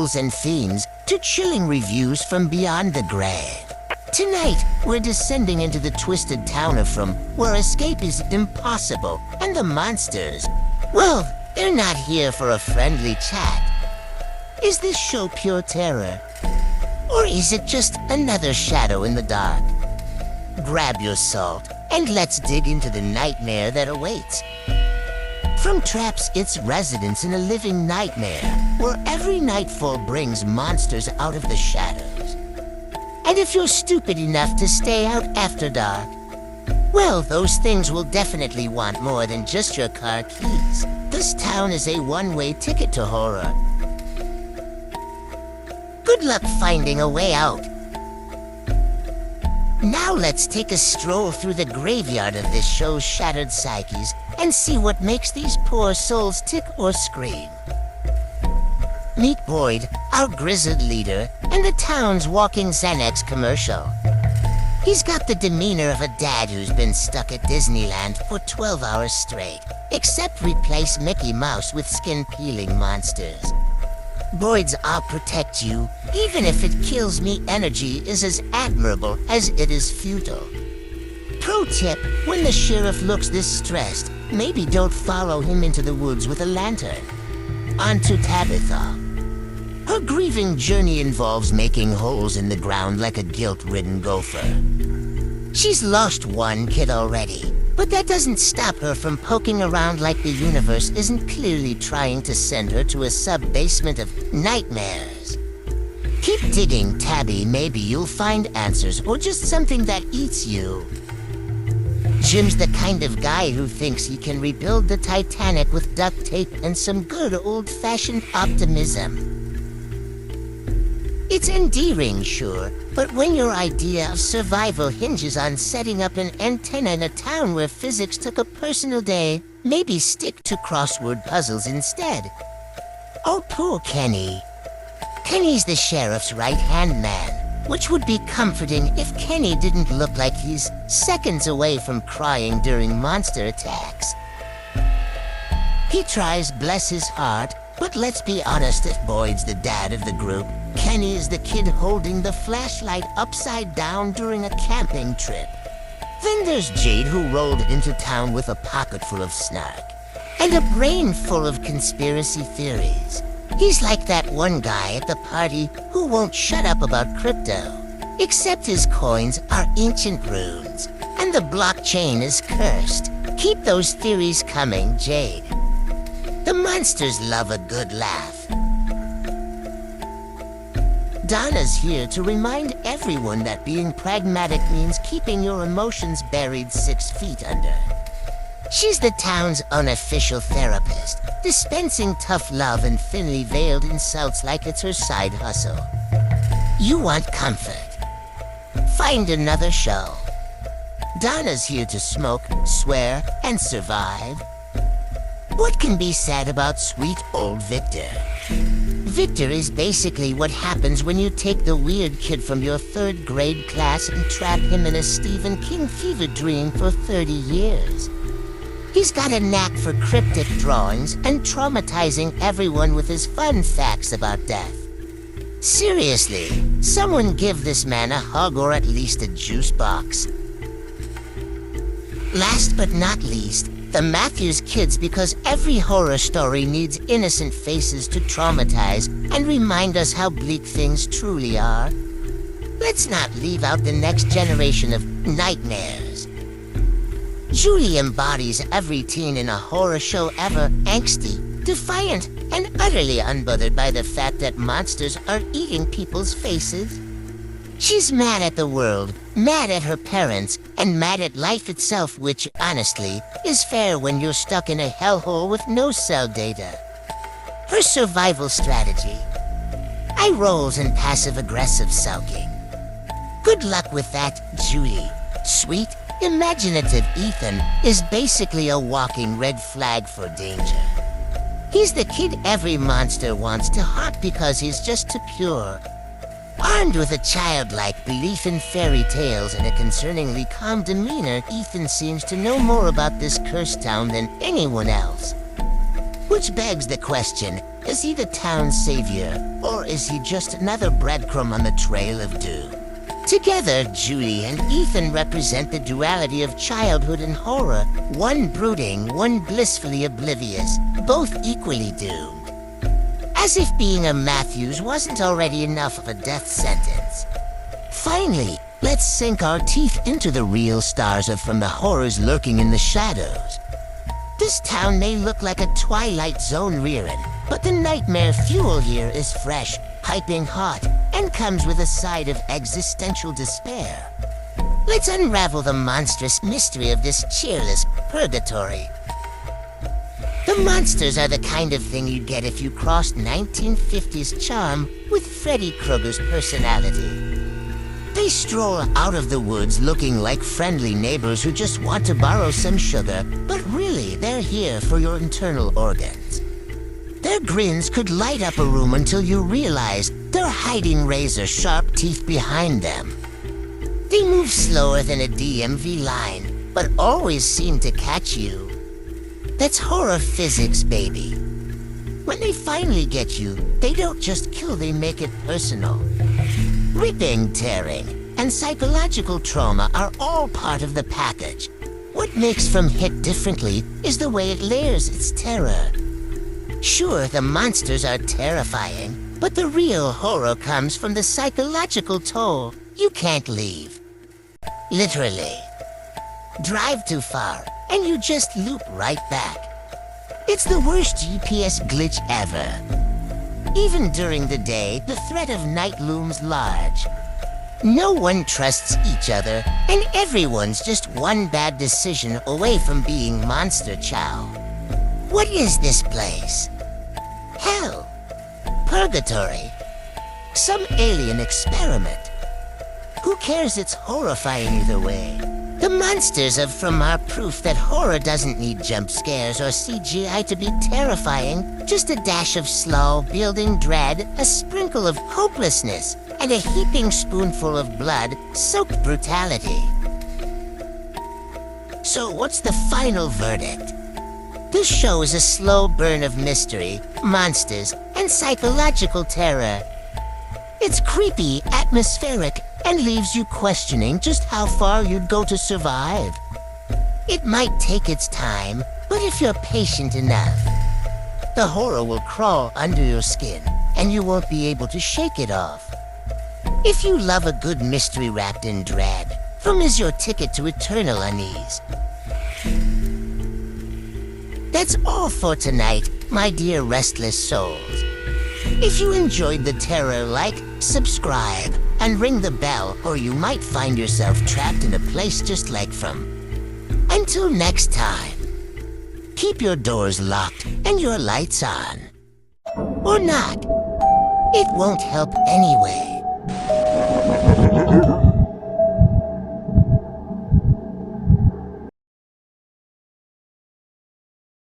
ghouls and fiends to chilling reviews from beyond the grave. Tonight, we're descending into the twisted town of From, where escape is impossible, and the monsters, well, they're not here for a friendly chat. Is this show pure terror? Or is it just another shadow in the dark? Grab your salt, and let's dig into the nightmare that awaits. From traps its residents in a living nightmare, where every nightfall brings monsters out of the shadows. And if you're stupid enough to stay out after dark, well, those things will definitely want more than just your car keys. This town is a one-way ticket to horror. Good luck finding a way out. Now let's take a stroll through the graveyard of this show's shattered psyches and see what makes these poor souls tick or scream. Meet Boyd, our grizzled leader, and the town's walking Xanax commercial. He's got the demeanor of a dad who's been stuck at Disneyland for 12 hours straight, except replace Mickey Mouse with skin-peeling monsters. Boyd's "I'll protect you, even if it kills me" energy is as admirable as it is futile. Pro tip, when the sheriff looks this stressed, maybe don't follow him into the woods with a lantern. On to Tabitha. Her grieving journey involves making holes in the ground like a guilt-ridden gopher. She's lost one kid already, but that doesn't stop her from poking around like the universe isn't clearly trying to send her to a sub-basement of nightmares. Keep digging, Tabby. Maybe you'll find answers or just something that eats you. Jim's the kind of guy who thinks he can rebuild the Titanic with duct tape and some good old-fashioned optimism. It's endearing, sure, but when your idea of survival hinges on setting up an antenna in a town where physics took a personal day, maybe stick to crossword puzzles instead. Oh, poor Kenny. Kenny's the sheriff's right-hand man, which would be comforting if Kenny didn't look like he's seconds away from crying during monster attacks. He tries, bless his heart, but let's be honest, if Boyd's the dad of the group, Kenny is the kid holding the flashlight upside down during a camping trip. Then there's Jade, who rolled into town with a pocket full of snark and a brain full of conspiracy theories. He's like that one guy at the party who won't shut up about crypto, except his coins are ancient runes and the blockchain is cursed. Keep those theories coming, Jade. The monsters love a good laugh. Donna's here to remind everyone that being pragmatic means keeping your emotions buried 6 feet under. She's the town's unofficial therapist, dispensing tough love and thinly veiled insults like it's her side hustle. You want comfort? Find another show. Donna's here to smoke, swear, and survive. What can be said about sweet old Victor? Victor is basically what happens when you take the weird kid from your 3rd grade class and trap him in a Stephen King fever dream for 30 years. He's got a knack for cryptic drawings and traumatizing everyone with his fun facts about death. Seriously, someone give this man a hug or at least a juice box. Last but not least, the Matthews Kids, because every horror story needs innocent faces to traumatize and remind us how bleak things truly are. Let's not leave out the next generation of nightmares. Julie embodies every teen in a horror show ever, angsty, defiant, and utterly unbothered by the fact that monsters are eating people's faces. She's mad at the world, mad at her parents, and mad at life itself, which, honestly, is fair when you're stuck in a hellhole with no cell data. Her survival strategy: eye rolls and passive-aggressive sulking. Good luck with that, Julie. Sweet, imaginative Ethan is basically a walking red flag for danger. He's the kid every monster wants to haunt because he's just too pure. Armed with a childlike belief in fairy tales and a concerningly calm demeanor, Ethan seems to know more about this cursed town than anyone else. Which begs the question, Is he the town's savior, or is he just another breadcrumb on the trail of doom? Together, Judy and Ethan represent the duality of childhood and horror, one brooding, one blissfully oblivious, both equally doomed. As if being a Matthews wasn't already enough of a death sentence. Finally, let's sink our teeth into the real stars of From the Horrors Lurking in the Shadows. This town may look like a Twilight Zone rerun, but the nightmare fuel here is fresh, piping hot, and comes with a side of existential despair. Let's unravel the monstrous mystery of this cheerless purgatory. The monsters are the kind of thing you'd get if you crossed 1950s charm with Freddy Krueger's personality. They stroll out of the woods looking like friendly neighbors who just want to borrow some sugar, but really they're here for your internal organs. Their grins could light up a room until you realize they're hiding razor-sharp teeth behind them. They move slower than a DMV line, but always seem to catch you. That's horror physics, baby. When they finally get you, they don't just kill, they make it personal. Ripping, tearing, and psychological trauma are all part of the package. What makes From hit differently is the way it layers its terror. Sure, the monsters are terrifying, but the real horror comes from the psychological toll you can't leave. Literally. Drive too far, and you just loop right back. It's the worst GPS glitch ever. Even during the day, the threat of night looms large. No one trusts each other, and everyone's just one bad decision away from being monster chow. What is this place? Hell? Purgatory? Some alien experiment? Who cares? It's horrifying either way. The monsters of From are proof that horror doesn't need jump scares or CGI to be terrifying. Just a dash of slow building dread, a sprinkle of hopelessness, and a heaping spoonful of blood-soaked brutality. So what's the final verdict? This show is a slow burn of mystery, monsters, and psychological terror. It's creepy, atmospheric, and leaves you questioning just how far you'd go to survive. It might take its time, but if you're patient enough, the horror will crawl under your skin, and you won't be able to shake it off. If you love a good mystery wrapped in dread, From is your ticket to eternal unease. That's all for tonight, my dear restless souls. If you enjoyed the terror, like, subscribe, and ring the bell, or you might find yourself trapped in a place just like From. Until next time, keep your doors locked and your lights on. Or not. It won't help anyway.